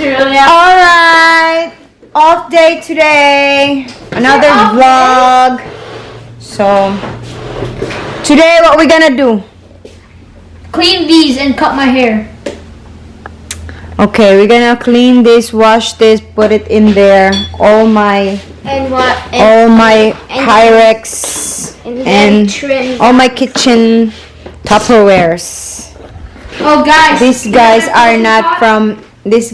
Alright, off day today. Another vlog. So, today what we gonna do? Clean these and cut my hair. Okay, we're gonna clean this, wash this, put it in there. All my Pyrex and all my kitchen Tupperwares. Oh, guys, These guys are not from. This is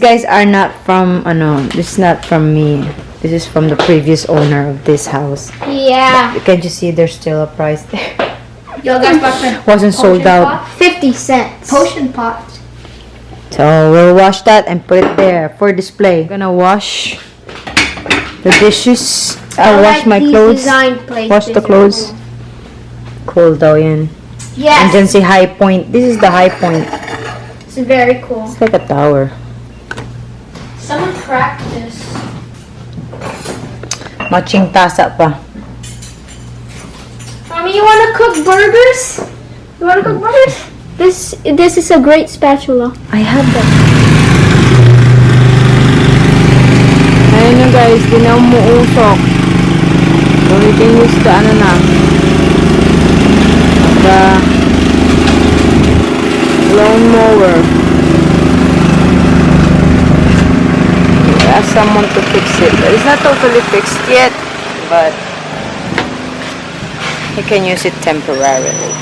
not from me. This is from the previous owner of this house. Yeah. But can't you see there's still a price there? Yo, guys, my Wasn't sold out. 50 cents. Potion pot. So we'll wash that and put it there for display. Gonna wash the dishes. I'll wash my clothes. Wash the clothes. Cool daw yan. Yes. And then see high point. This is the high point. It's very cool. It's like a tower. Someone cracked this. Matching tasa pa. Mommy, you wanna cook burgers? You wanna cook burgers? This is a great spatula. I have that. Ayun na guys, di na umuusok. So we can use the lawn mower. We ask someone to fix it. It's not totally fixed yet, but you can use it temporarily.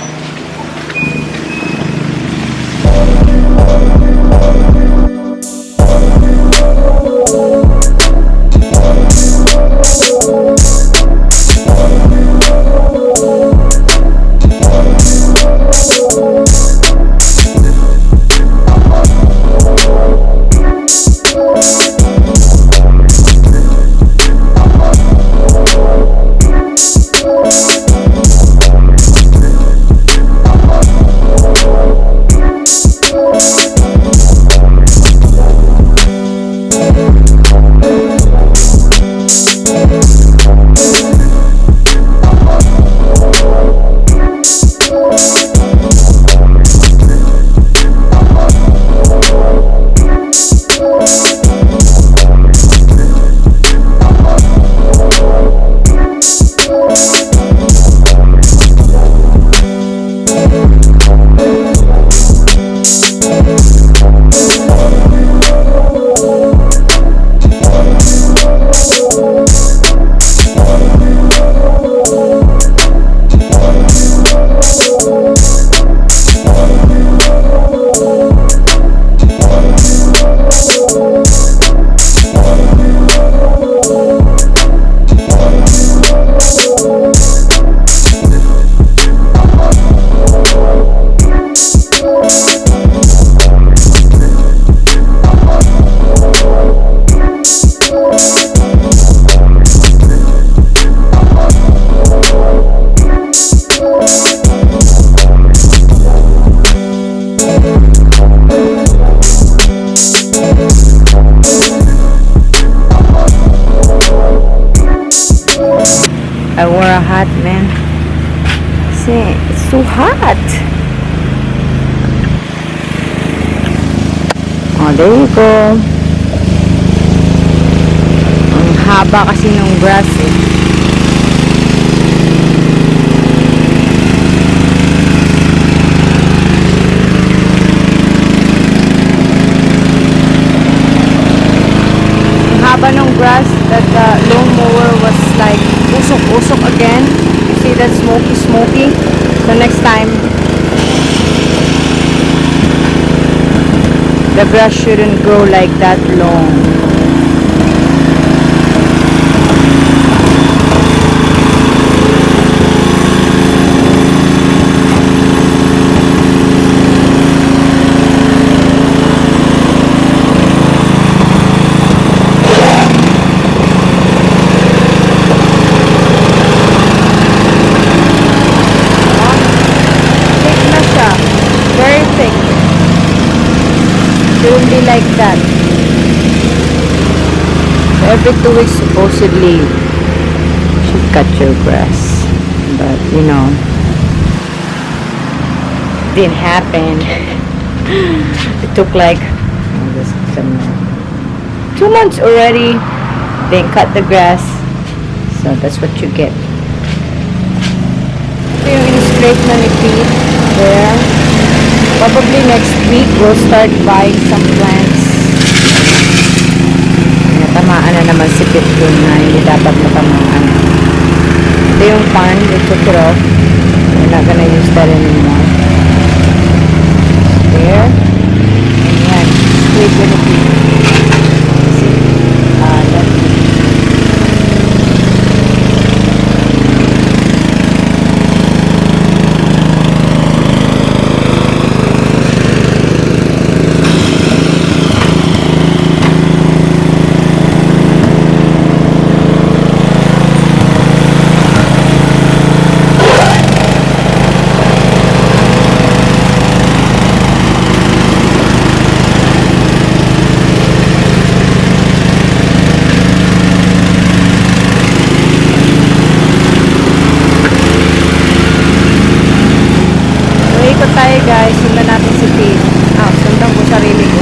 I wore a hat, man. See, it's so hot. Oh, there you go. Ang haba kasi ng grass eh. Ang haba ng grass that the lawn mower was like usok again. You see that smoky. So next time the grass shouldn't grow like that long. Shouldn't be like that. So every 2 weeks supposedly you should cut your grass, but you know, didn't happen. It took like 2 months already. They cut the grass. So that's what you get. Ito yung in-scrape na ni Pete. There. Probably next week, we'll start buying some plants. Natamaan na naman si Pete dun na hindi dapat matamaan. Ito yung pan. We took it off. We're not gonna use that anymore. There. Ayan. Scrape na ni Pete. Tayo guys, sundan natin si Pete. Sundan ko sarili ko.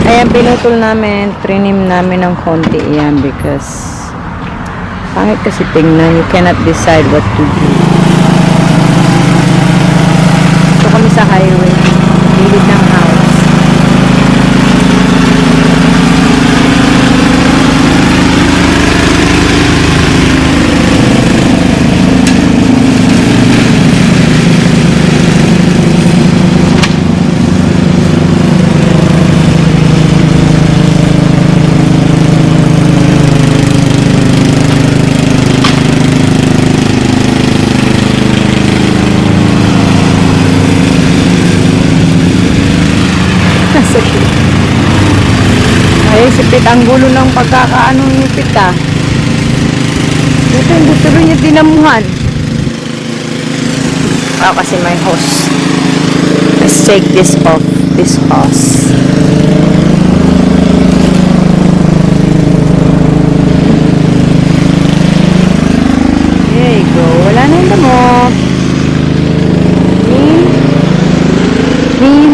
Ayan, pinutol namin, trinim namin ng konti yan because pangit kasi tingnan, you cannot decide what to do. Kami sa highway, gilid ng house. Ay, si Pete, ang gulo ng pagkakaano ni Pete, Ito yung gusto rin niya dinamuhan. Kasi may hose. Let's take this off. This hose. There you go. Wala na yung damo. Clean. Clean.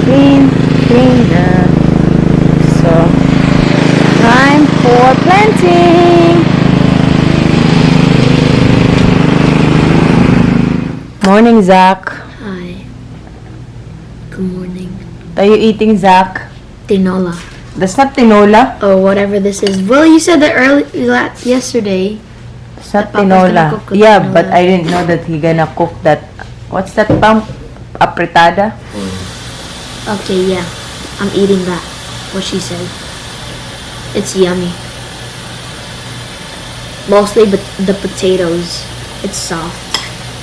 Clean. Clean na. So, time for planting. Morning, Zach. Hi. Good morning. Are you eating, Zach? Tinola. That's not tinola. Or whatever this is. Well, you said that yesterday. It's not Papa's gonna tinola. cook with Yeah, tinola. but I didn't know that he gonna cook that. What's that pump? Apretada? Okay, yeah. I'm eating that. What she said. It's yummy. Mostly but the potatoes. It's soft.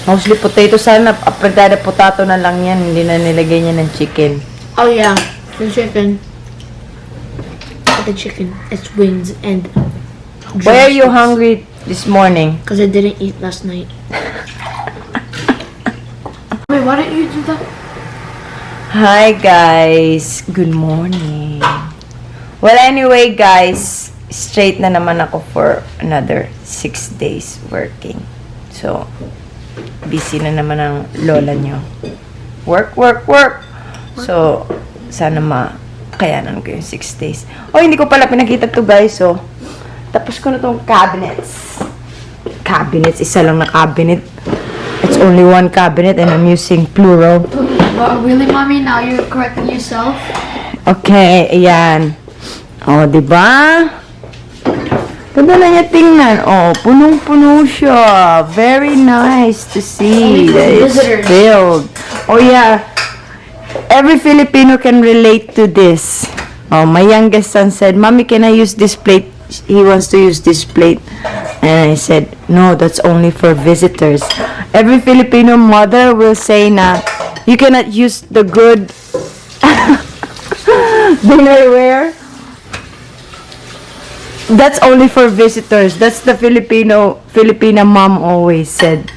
Mostly potato. Sana apretada potato na lang yan. Hindi na nilagay niya ng chicken. Oh yeah, the chicken. The chicken. It's wings and Why are you hungry this morning? because I didn't eat last night. Wait, why don't you do that? Hi guys. Good morning. Well, anyway guys, straight na naman ako for another 6 days working. So, busy na naman ang lola nyo. Work, work, work. So, sana makayanan ko yung 6 days. Oh, hindi ko pala pinakita to guys. So, tapos ko na tong cabinets. Cabinets, isa lang na cabinet. It's only one cabinet and I'm using plural. Well, really, mommy? Now you're correcting yourself? Okay, ayan. Oh, diba? Ganda na niya tingnan. Oh, punong-puno siya. Very nice to see that it's filled. Oh, yeah. Every Filipino can relate to this. Oh, my youngest son said, Mommy, can I use this plate? He wants to use this plate. And I said, no, that's only for visitors. Every Filipino mother will say na, you cannot use the good dinnerware. That's only for visitors. That's the Filipina mom always said.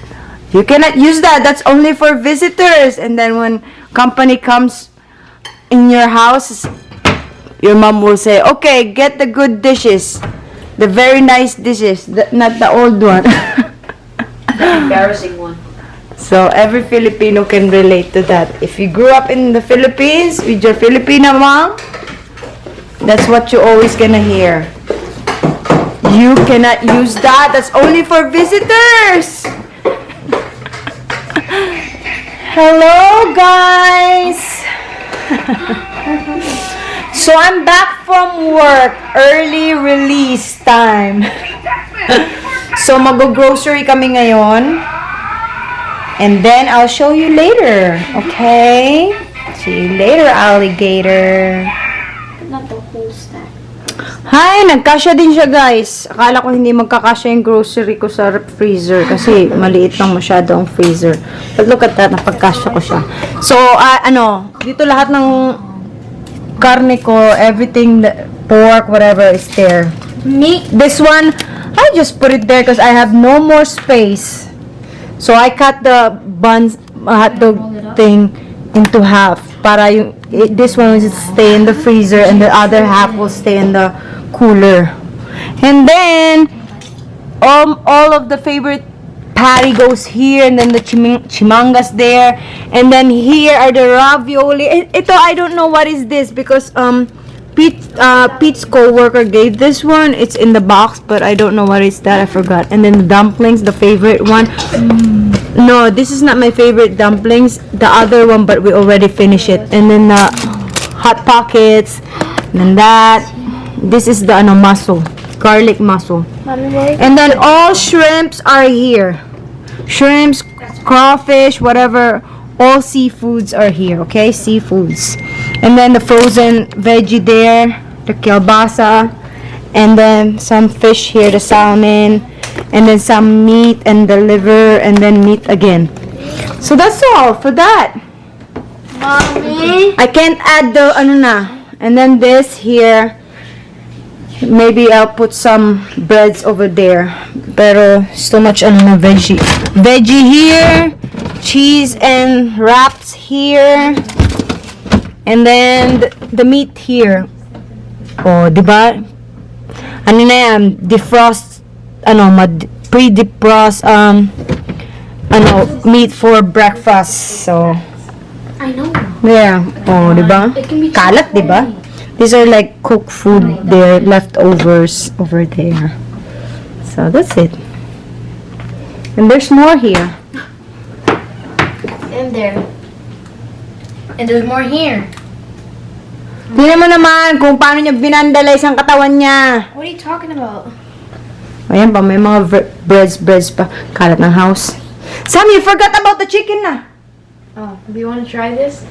You cannot use that. That's only for visitors. And then when company comes in your house, your mom will say, okay, get the good dishes. The very nice dishes, not the old one. The embarrassing one. So, every Filipino can relate to that. If you grew up in the Philippines with your Filipina mom, that's what you always gonna hear. You cannot use that. That's only for visitors. Hello, guys. So, I'm back from work. Early release time. So, mag-grocery kami ngayon. And then, I'll show you later. Okay? See you later, alligator. Not the whole stack. Hi! Nagkasya din siya, guys. Akala ko hindi magkakasya yung grocery ko sa freezer kasi maliit lang masyado ang freezer. But look at that, napagkasya ko siya. So, dito lahat ng karne ko, everything, pork, whatever is there. Meat. This one, I just put it there because I have no more space. So, I cut the buns, hot dog thing into half. Para yung, this one will just stay in the freezer and the other half will stay in the cooler. And then, all of the favorite patty goes here, and then the chimangas there. And then here are the ravioli. Ito, I don't know what is this because Pete's co-worker gave this one. It's in the box, but I don't know what is that. I forgot. And then the dumplings, the favorite one. No, this is not my favorite dumplings. The other one, but we already finished it. And then the hot pockets. And then that. This is the mussel, garlic mussel. And then all shrimps are here. Shrimps, crawfish, whatever. All seafoods are here, okay? Seafoods. And then the frozen veggie there, the kielbasa, and then some fish here, the salmon, and then some meat and the liver, and then meat again. So that's all for that. Mommy. I can't add the and then this here. Maybe I'll put some breads over there. Pero so much veggie. Veggie here, cheese and wraps here. And then the meat here. Oh, diba? Ano na yan? Defrost, pre-defrost, meat for breakfast. So, I know. yeah. Oh, diba? It can be Kalat, diba? These are like cooked food. They're leftovers over there. So, that's it. And there's more here. And there. And there's more here. Tingnan mo naman kung paano niya binandalize ang katawan niya. What are you talking about? Ayan pa, may mga breads pa. Kalat ng house. Sam, you forgot about the chicken na. Oh, do you want to try this?